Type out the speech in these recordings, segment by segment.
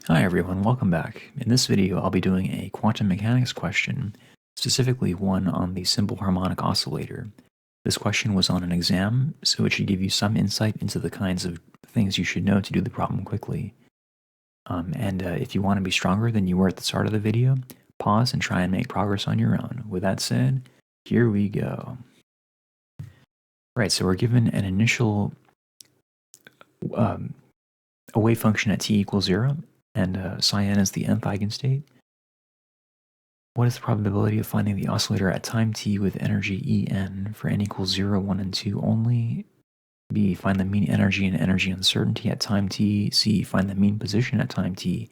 Hi everyone, welcome back. In this video I'll be doing a quantum mechanics question, specifically one on the simple harmonic oscillator. This question was on an exam, so it should give you some insight into the kinds of things you should know to do the problem quickly. If you want to be stronger than you were at the start of the video, pause and try and make progress on your own. With that said, here we go. Right, so we're given an initial a wave function at t equals 0, and psi n is the nth eigenstate. What is the probability of finding the oscillator at time t with energy En for n equals 0, 1, and 2 only? B. Find the mean energy and energy uncertainty at time t. C. Find the mean position at time t.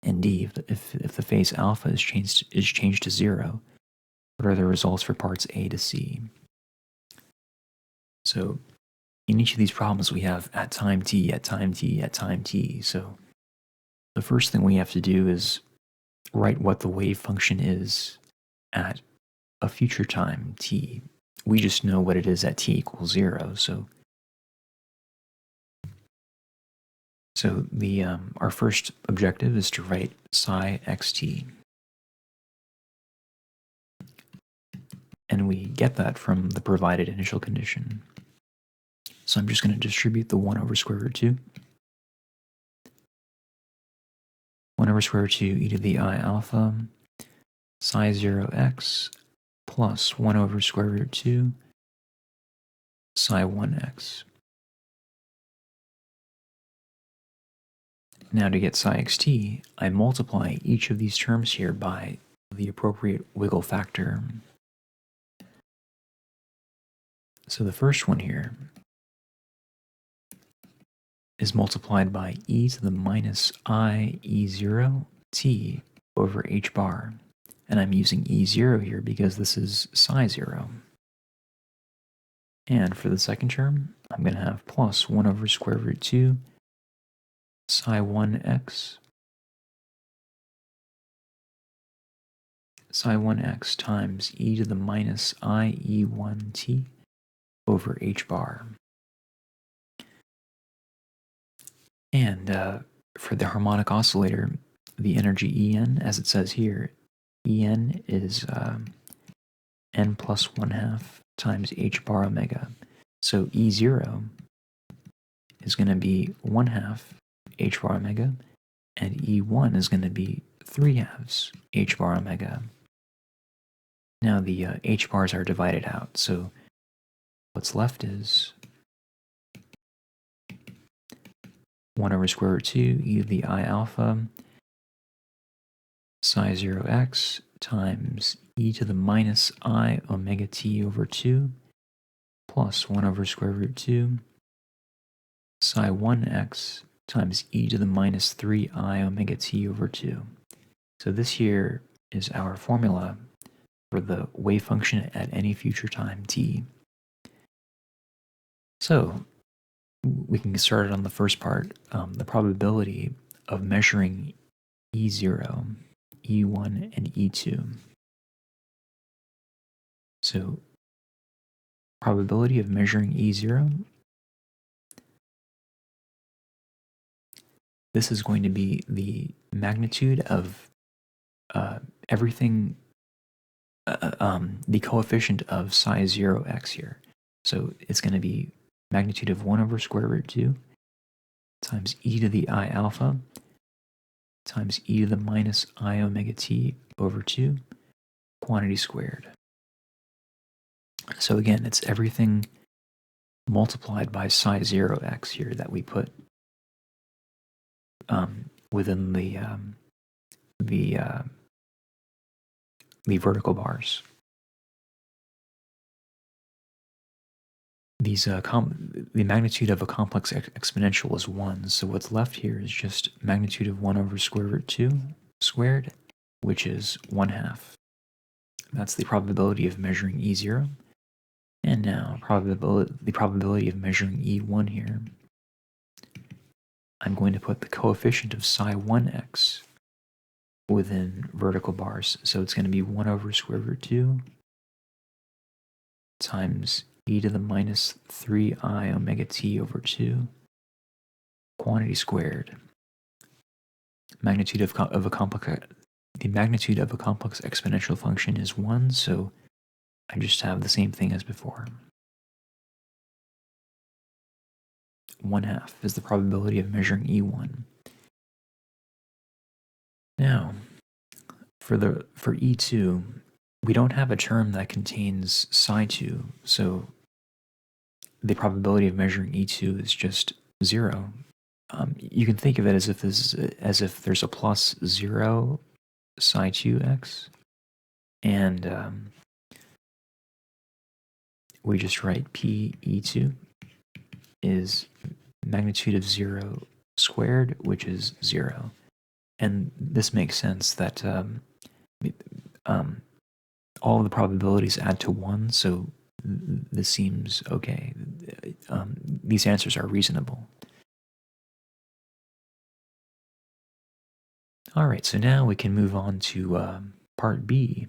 And D. If the phase alpha is changed to 0, what are the results for parts A to C? So in each of these problems we have at time t, at time t, at time t. So the first thing we have to do is write what the wave function is at a future time t. We just know what it is at t equals 0. So our first objective is to write psi xt. And we get that from the provided initial condition. So I'm just going to distribute the 1 over square root 2. 1 over square root 2 e to the I alpha psi 0x plus 1 over square root 2 psi 1x. Now to get psi xt, I multiply each of these terms here by the appropriate wiggle factor. So the first one here is multiplied by e to the minus I e0 t over h bar. And I'm using e0 here because this is psi 0. And for the second term, I'm going to have plus 1 over square root 2 psi 1x times e to the minus I e1 t over h bar. And for the harmonic oscillator, the energy En, as it says here, En is n plus 1/2 times h bar omega. So E0 is going to be 1/2 h bar omega, and E1 is going to be 3/2 h bar omega. Now the h bars are divided out, so what's left is 1 over square root 2 e to the I alpha psi 0x times e to the minus I omega t over 2 plus 1 over square root 2 psi 1x times e to the minus 3I omega t over 2. So this here is our formula for the wave function at any future time t. So we can get started on the first part, the probability of measuring E0, E1, and E2. So probability of measuring E0, this is going to be the magnitude of everything, the coefficient of psi 0x here. So it's going to be magnitude of 1 over square root 2 times e to the I alpha times e to the minus I omega t over 2 quantity squared. So again, it's everything multiplied by psi 0x here that we put within the vertical bars. The magnitude of a complex exponential is 1, so what's left here is just magnitude of 1 over square root 2 squared, which is 1/2. That's the probability of measuring E0. And now the probability of measuring E1 here. I'm going to put the coefficient of psi 1x within vertical bars, so it's going to be 1 over square root 2 times e to the minus 3I omega t over 2 quantity squared. Magnitude of a complex the magnitude of a complex exponential function is 1, so I just have the same thing as before. 1/2 is the probability of measuring E1. Now, for E2, we don't have a term that contains psi2, so the probability of measuring E2 is just 0. You can think of it as if there's a plus 0 psi2x, and we just write PE2 is magnitude of 0 squared, which is 0. And this makes sense that all of the probabilities add to 1, so this seems okay. These answers are reasonable. All right, so now we can move on to part B.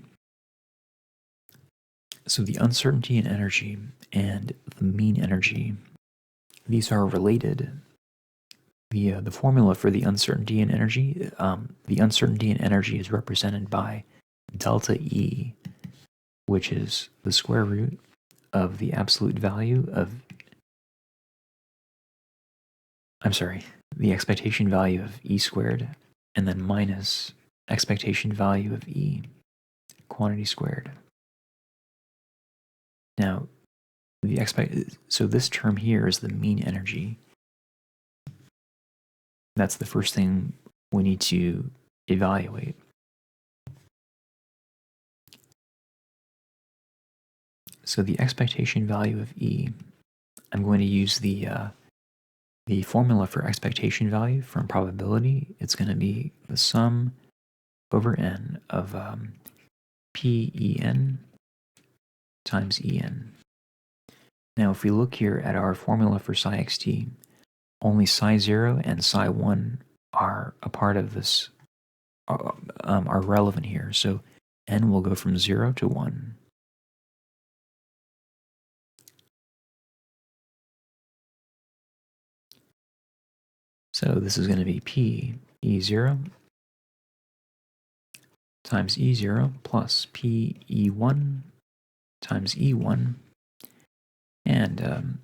So the uncertainty in energy and the mean energy, these are related. The formula for the uncertainty in energy is represented by delta E, which is the square root of the absolute value of, the expectation value of E squared, and then minus expectation value of E, quantity squared. Now, so this term here is the mean energy. That's the first thing we need to evaluate. So the expectation value of E, I'm going to use the formula for expectation value from probability. It's going to be the sum over n of PEN times EN. Now, if we look here at our formula for psi xt, only psi 0 and psi 1 are a part of this, are relevant here. So n will go from 0 to 1. So this is going to be P E0 times E0 plus PE1 times E1. And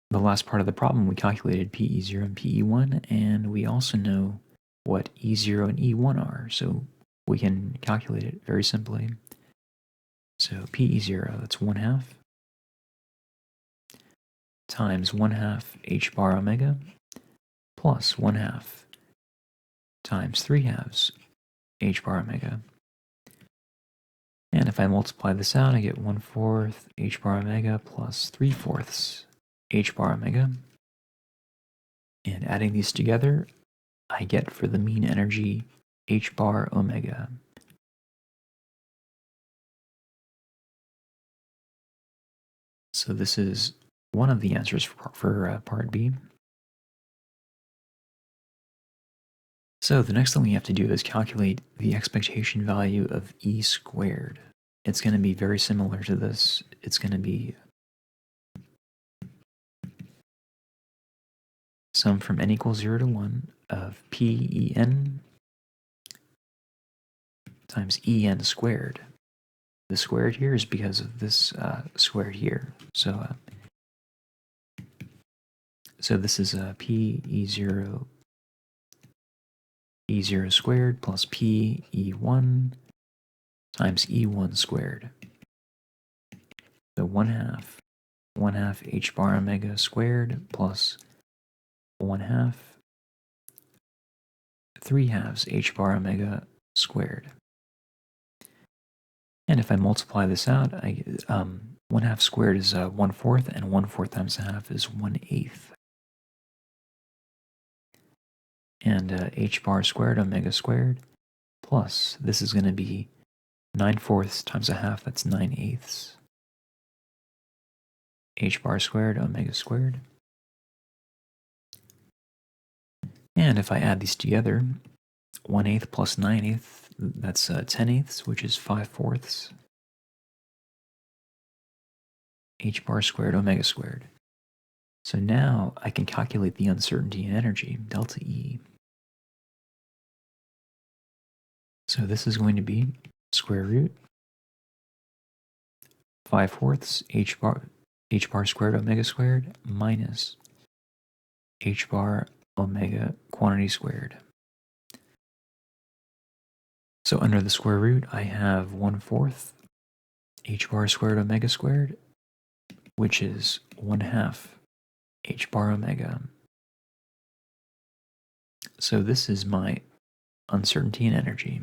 the last part of the problem, we calculated PE0 and PE1, and we also know what E0 and E1 are, so we can calculate it very simply. So PE0, that's 1/2 times 1/2 h bar omega plus 1/2 times 3/2 h bar omega. And if I multiply this out, I get 1/4 h bar omega plus 3/4 h bar omega. And adding these together, I get for the mean energy h bar omega. So this is one of the answers for part B. So the next thing we have to do is calculate the expectation value of E squared. It's going to be very similar to this. It's going to be sum from n equals 0 to 1 of PEN times EN squared. The squared here is because of this squared here. So this is PE0 E0 squared plus PE1 times E1 squared. So 1/2 h bar omega squared plus 1/2 3/2 h bar omega squared. And if I multiply this out, I get 1/2 squared is 1/4, and 1/4 times 1/2 is 1/8. And h bar squared omega squared plus, this is going to be 9/4 times 1/2, that's 9/8. H bar squared omega squared. And if I add these together, 1/8 plus 9/8, that's 10/8, which is 5/4. H bar squared omega squared. So now I can calculate the uncertainty in energy, delta E. So this is going to be square root 5/4 h bar squared omega squared minus h bar omega quantity squared. So under the square root, I have 1/4 h bar squared omega squared, which is 1/2 h bar omega. So this is my uncertainty and energy.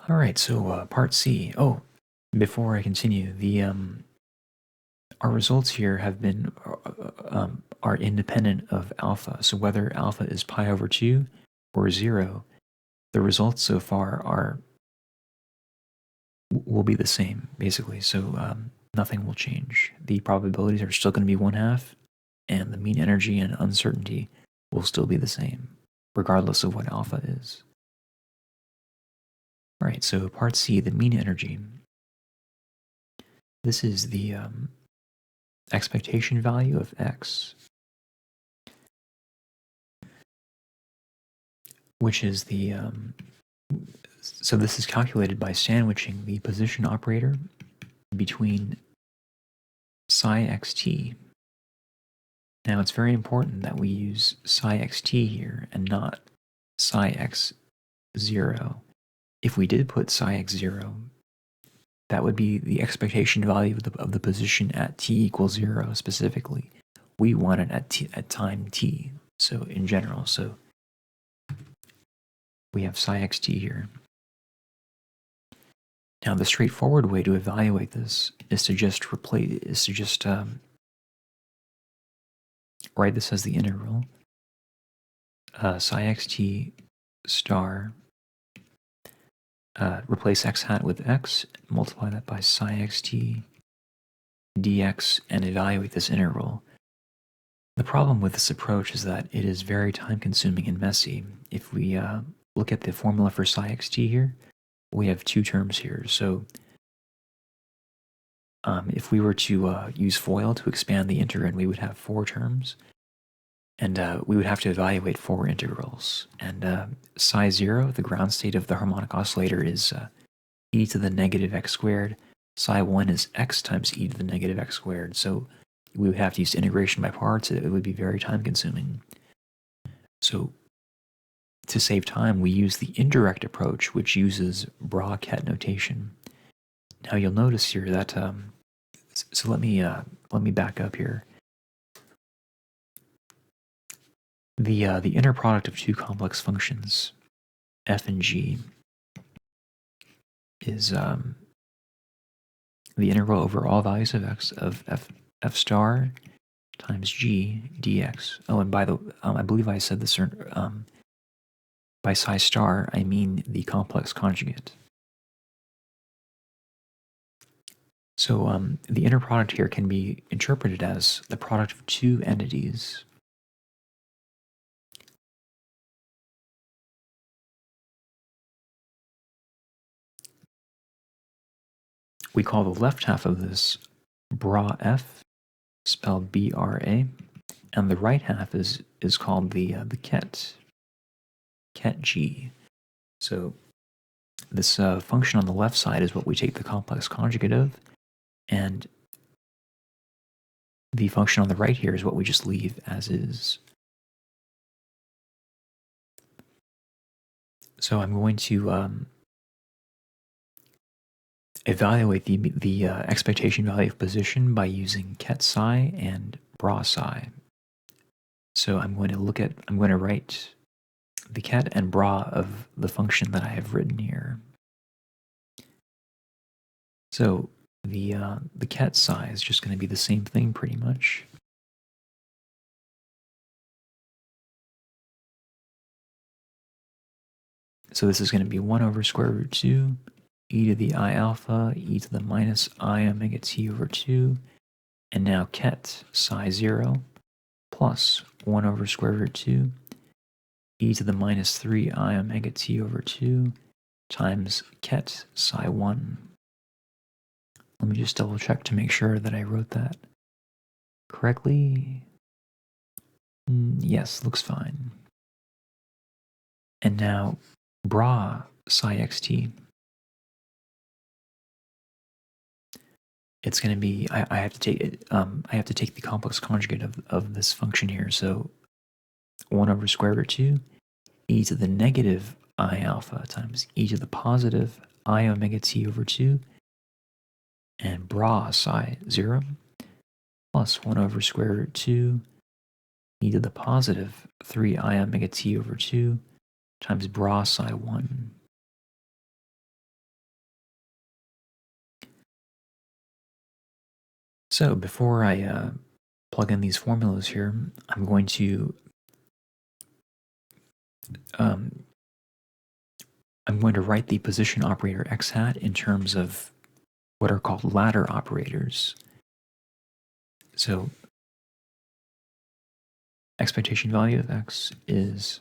All right, so part C. Oh, before I continue, our results here have been are independent of alpha. So whether alpha is pi over 2 or 0, the results so far will be the same, basically. So nothing will change. The probabilities are still going to be 1/2, and the mean energy and uncertainty will still be the same, regardless of what alpha is. All right, so part C, the mean energy. This is the expectation value of x, which is the so this is calculated by sandwiching the position operator between psi xt. Now it's very important that we use psi xt here and not psi x0. If we did put psi x0, that would be the expectation value of the position at t equals 0 specifically. We want it at time t, so in general. So we have psi xt here. Now the straightforward way to evaluate this is to just write this as the integral psi xt star, replace x hat with x, multiply that by psi xt dx, and evaluate this integral. The problem with this approach is that it is very time consuming and messy. If we look at the formula for psi xt here, we have two terms here. So if we were to use FOIL to expand the integrand, we would have 4 terms, and we would have to evaluate 4 integrals. And psi 0, the ground state of the harmonic oscillator, is e to the negative x squared. Psi 1 is x times e to the negative x squared. So we would have to use integration by parts. It would be very time consuming. So to save time, we use the indirect approach, which uses Bra-Ket notation. Now you'll notice here that so let me back up here. The inner product of two complex functions, f and g, is the integral over all values of x of f star times g dx. Oh, and by the I believe I said this by psi star I mean the complex conjugate. So the inner product here can be interpreted as the product of two entities. We call the left half of this Bra F, spelled B-R-A, and the right half is called the Ket G. So this function on the left side is what we take the complex conjugate of, and the function on the right here is what we just leave as is. So I'm going to evaluate the expectation value of position by using Ket psi and Bra psi. So I'm going to write the Ket and Bra of the function that I have written here. So the Ket psi is just going to be the same thing pretty much. So this is going to be 1 over square root 2 e to the I alpha e to the minus I omega t over 2, and now Ket psi 0 plus 1 over square root 2 e to the minus 3 I omega t over 2 times Ket psi 1. Let me just double check to make sure that I wrote that correctly. Yes, looks fine. And now bra psi xt, it's going to be, I have to take it, I have to take the complex conjugate of this function here. So 1 over square root 2 e to the negative I alpha times e to the positive I omega t over 2 and bra psi 0 plus 1 over square root 2 e to the positive 3I omega t over 2 times bra psi 1. So before I plug in these formulas here, I'm going to write the position operator x hat in terms of what are called ladder operators. So expectation value of x is,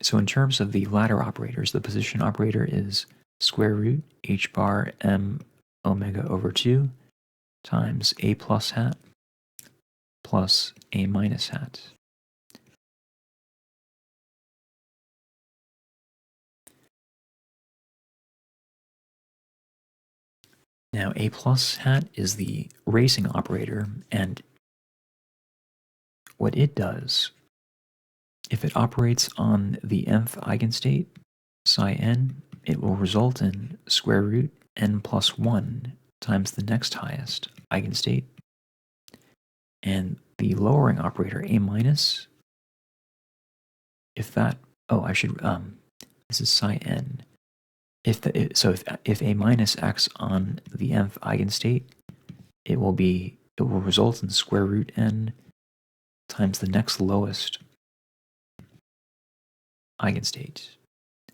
so in terms of the ladder operators, the position operator is square root h bar m omega over 2 times a plus hat plus a minus hat. Now a plus hat is the racing operator, and what it does, if it operates on the nth eigenstate, psi n, it will result in square root n plus 1 times the next highest eigenstate. And the lowering operator, a minus, if that, oh, I should, this is psi n. If a minus acts on the nth eigenstate, it will result in square root n times the next lowest eigenstate.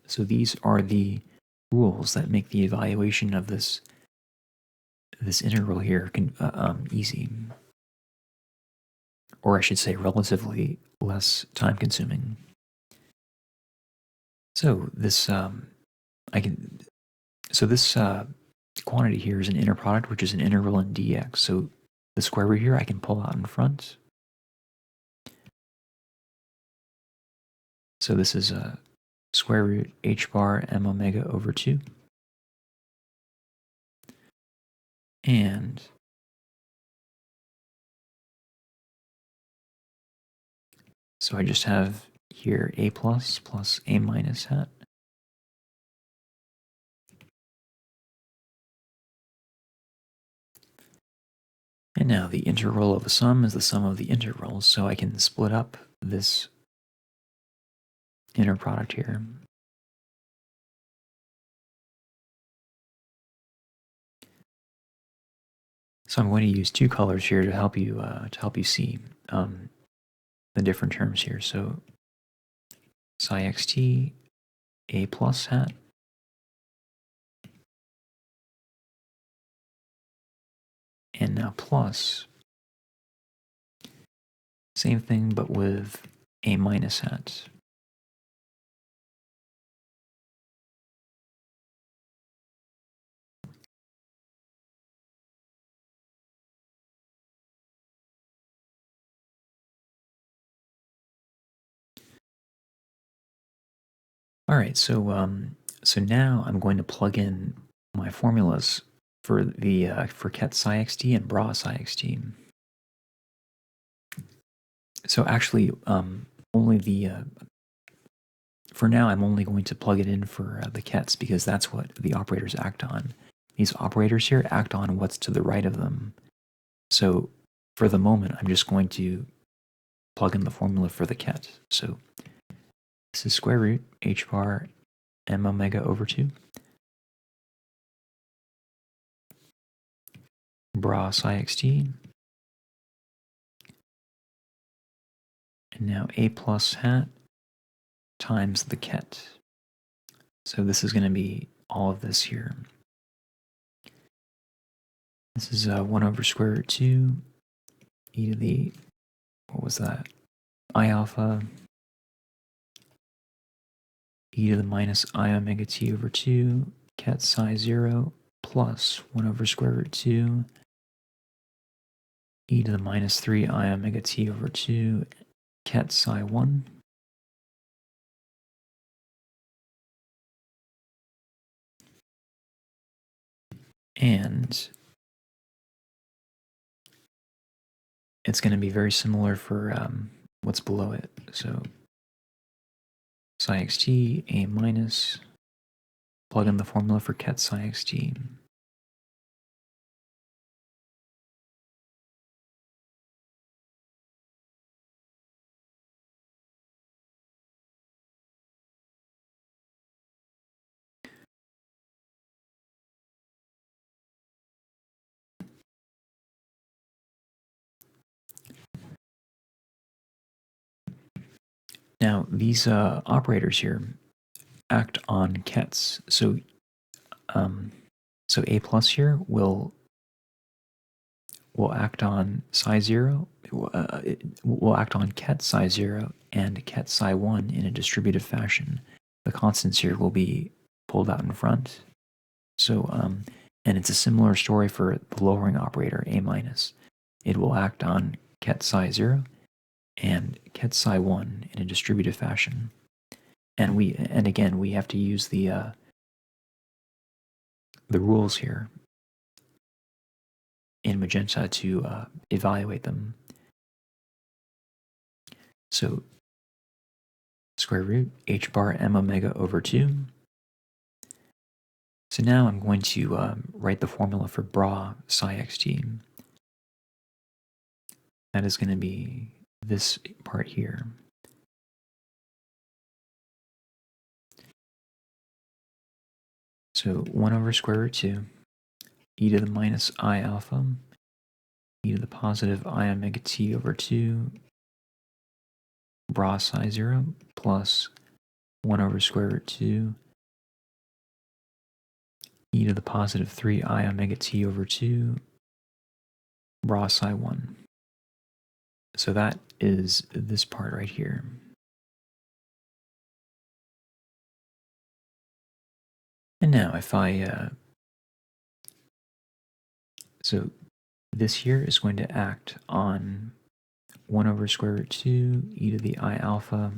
So these are the rules that make the evaluation of this integral here easy, or I should say relatively less time consuming. So this this quantity here is an inner product, which is an integral in dx. So the square root here I can pull out in front. So this is a square root h bar m omega over 2. And so I just have here a plus a minus hat. And now the integral of a sum is the sum of the integrals, so I can split up this inner product here. So I'm going to use two colors here to help you see the different terms here. So psi xt a plus hat and now plus, same thing but with a minus hat. All right, so so now I'm going to plug in my formulas for the for ket psi xt and bra psi xt. So actually, only the for now I'm only going to plug it in for the kets because that's what the operators act on. These operators here act on what's to the right of them. So for the moment, I'm just going to plug in the formula for the ket. So this is square root h bar m omega over 2 bra psi xt, and now a plus hat times the ket. So this is going to be all of this here. This is 1 over square root 2 e to the, what was that, I alpha e to the minus I omega t over 2 ket psi 0 plus 1 over square root 2 e to the minus 3 I omega t over 2 ket psi 1, and it's going to be very similar for what's below it. So psi xt, a minus, plug in the formula for ket psi xt. Now, these operators here act on kets. So a plus here will act on psi 0, it will act on ket psi 0 and ket psi 1 in a distributive fashion. The constants here will be pulled out in front. So, and it's a similar story for the lowering operator, a minus. It will act on ket psi 0 and ket psi 1 in a distributive fashion. And again, we have to use the rules here in magenta to evaluate them. So square root h bar m omega over 2. So now I'm going to write the formula for bra psi xt. That is going to be this part here. So 1 over square root 2, e to the minus I alpha, e to the positive I omega t over 2, bra psi 0, plus 1 over square root 2, e to the positive 3 I omega t over 2, bra psi 1. So that is this part right here. And now if I, so this here is going to act on 1 over square root 2, e to the I alpha,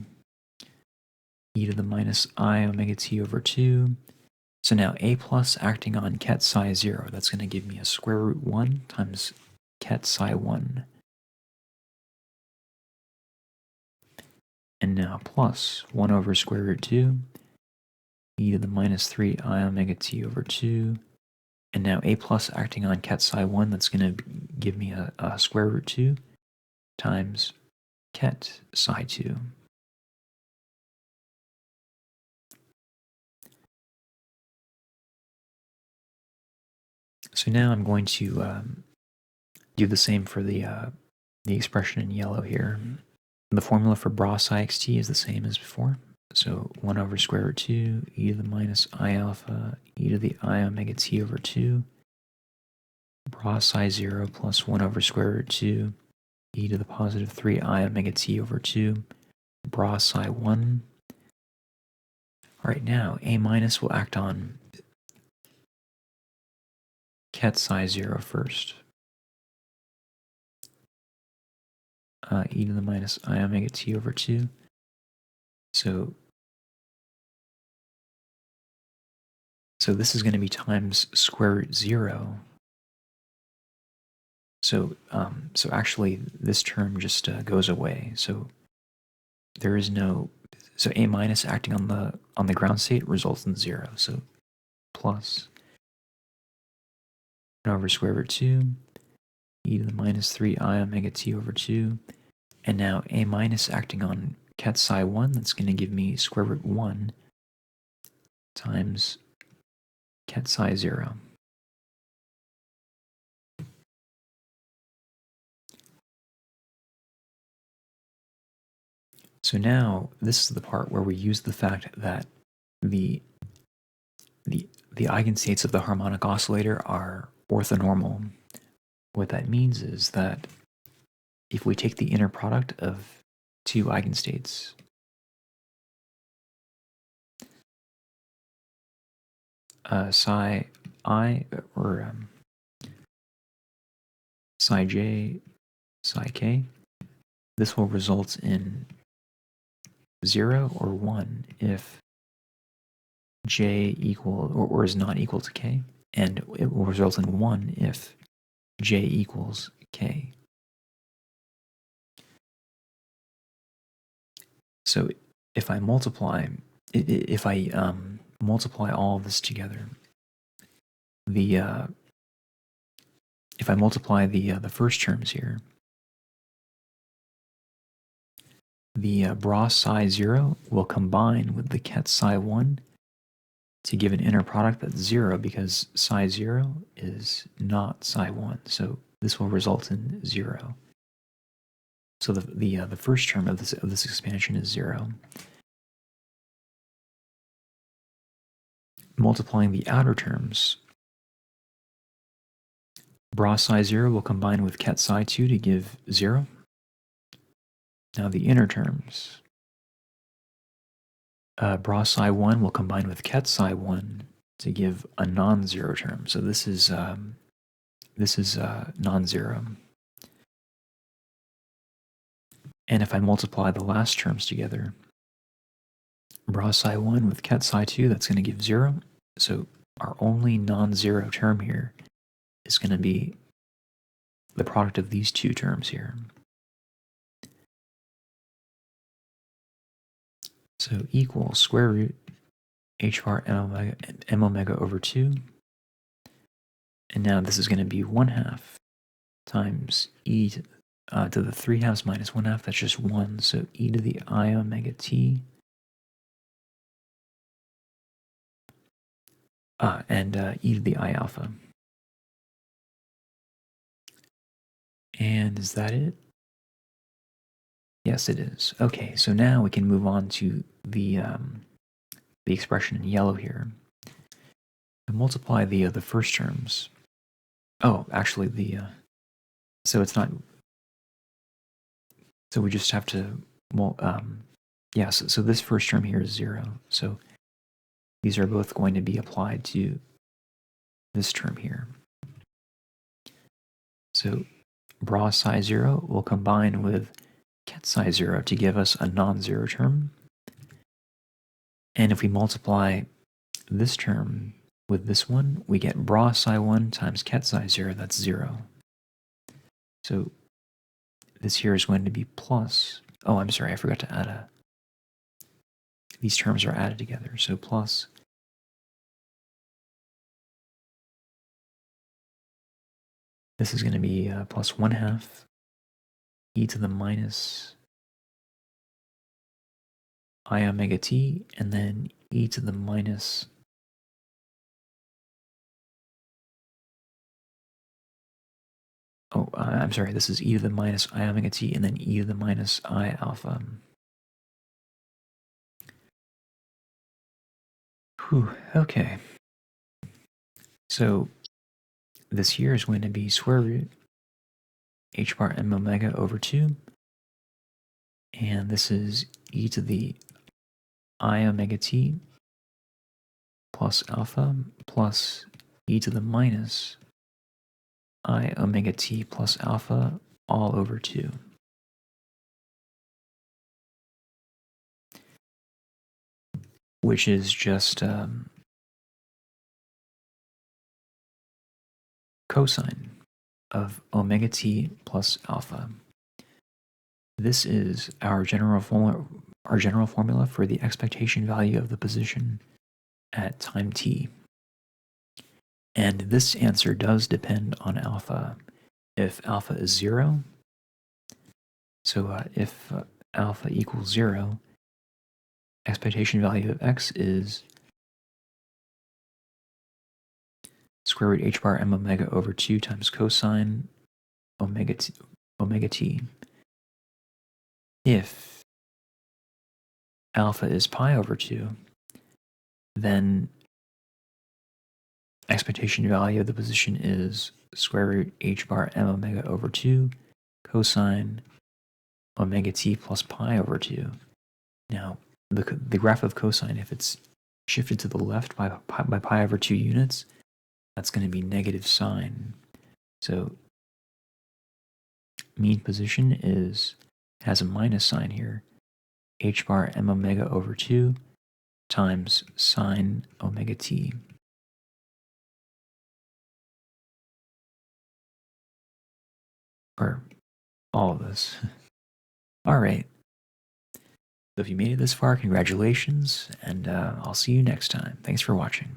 e to the minus I omega t over 2. So now a plus acting on ket psi 0, that's going to give me a square root 1 times ket psi 1. And now plus 1 over square root 2, e to the minus 3 I omega t over 2. And now a plus acting on ket psi 1, that's going to give me a square root 2 times ket psi 2. So now I'm going to do the same for the expression in yellow here. The formula for bra psi xt is the same as before. So 1 over square root 2, e to the minus I alpha, e to the I omega t over 2, bra psi 0 plus 1 over square root 2, e to the positive 3 I omega t over 2, bra psi 1. All right, now a minus will act on ket psi 0 first. E to the minus I omega t over 2. So this is going to be times square root 0. So actually this term just goes away. So there is no, so a minus acting on the ground state results in 0. So plus 1 over square root 2, e to the minus 3 I omega t over 2. And now a minus acting on ket psi 1, that's going to give me square root 1 times ket psi 0. So now this is the part where we use the fact that the eigenstates of the harmonic oscillator are orthonormal. What that means is that if we take the inner product of two eigenstates, psi I or psi j, psi k, this will result in 0 or 1 if j equal or is not equal to k, and it will result in 1 if j equals k. So if I multiply, multiply all of this together, if I multiply the first terms here, the bra psi 0 will combine with the ket psi 1 to give an inner product that's 0, because psi 0 is not psi 1. So this will result in 0. So the first term of this expansion is 0. Multiplying the outer terms, bra psi 0 will combine with ket psi 2 to give 0. Now the inner terms, bra psi 1 will combine with ket psi 1 to give a non-zero term. So this is non-zero. And if I multiply the last terms together, bra psi 1 with ket psi 2, that's going to give 0. So our only non-zero term here is going to be the product of these two terms here. So equals square root h bar m omega over 2. And now this is going to be 1/2 times e to the 3/2 minus 1/2. That's just 1. So e to the I omega t. And e to the I alpha. And is that it? Yes, it is. Okay, so now we can move on to the expression in yellow here. And multiply the first terms. Oh, actually, so it's not. So we just have to. Well, yeah. So this first term here is 0. So these are both going to be applied to this term here. So bra psi 0 will combine with ket psi 0 to give us a non-zero term. And if we multiply this term with this one, we get bra psi 1 times ket psi 0, that's 0. So this here is going to be plus, oh, I'm sorry, I forgot to add these terms are added together. So plus this is going to be plus 1/2 e to the minus I omega t, and then e to the minus I'm sorry, this is e to the minus I omega t, and then e to the minus I alpha. Whew, okay. So this here is going to be square root h bar m omega over 2, and this is e to the I omega t plus alpha plus e to the minus I omega t plus alpha all over 2. Which is just cosine of omega t plus alpha. This is our general formula for the expectation value of the position at time t. And this answer does depend on alpha. If alpha is 0, so if alpha equals 0, expectation value of x is square root h bar m omega over 2 times cosine omega t. If alpha is pi over 2, then expectation value of the position is square root h bar m omega over 2 cosine omega t plus pi over 2. Now, the graph of cosine, if it's shifted to the left by pi over 2 units, that's going to be negative sine. So mean position is has a minus sign here. H bar m omega over 2 times sine omega t. Or all of this. All right. So if you made it this far, congratulations, and I'll see you next time. Thanks for watching.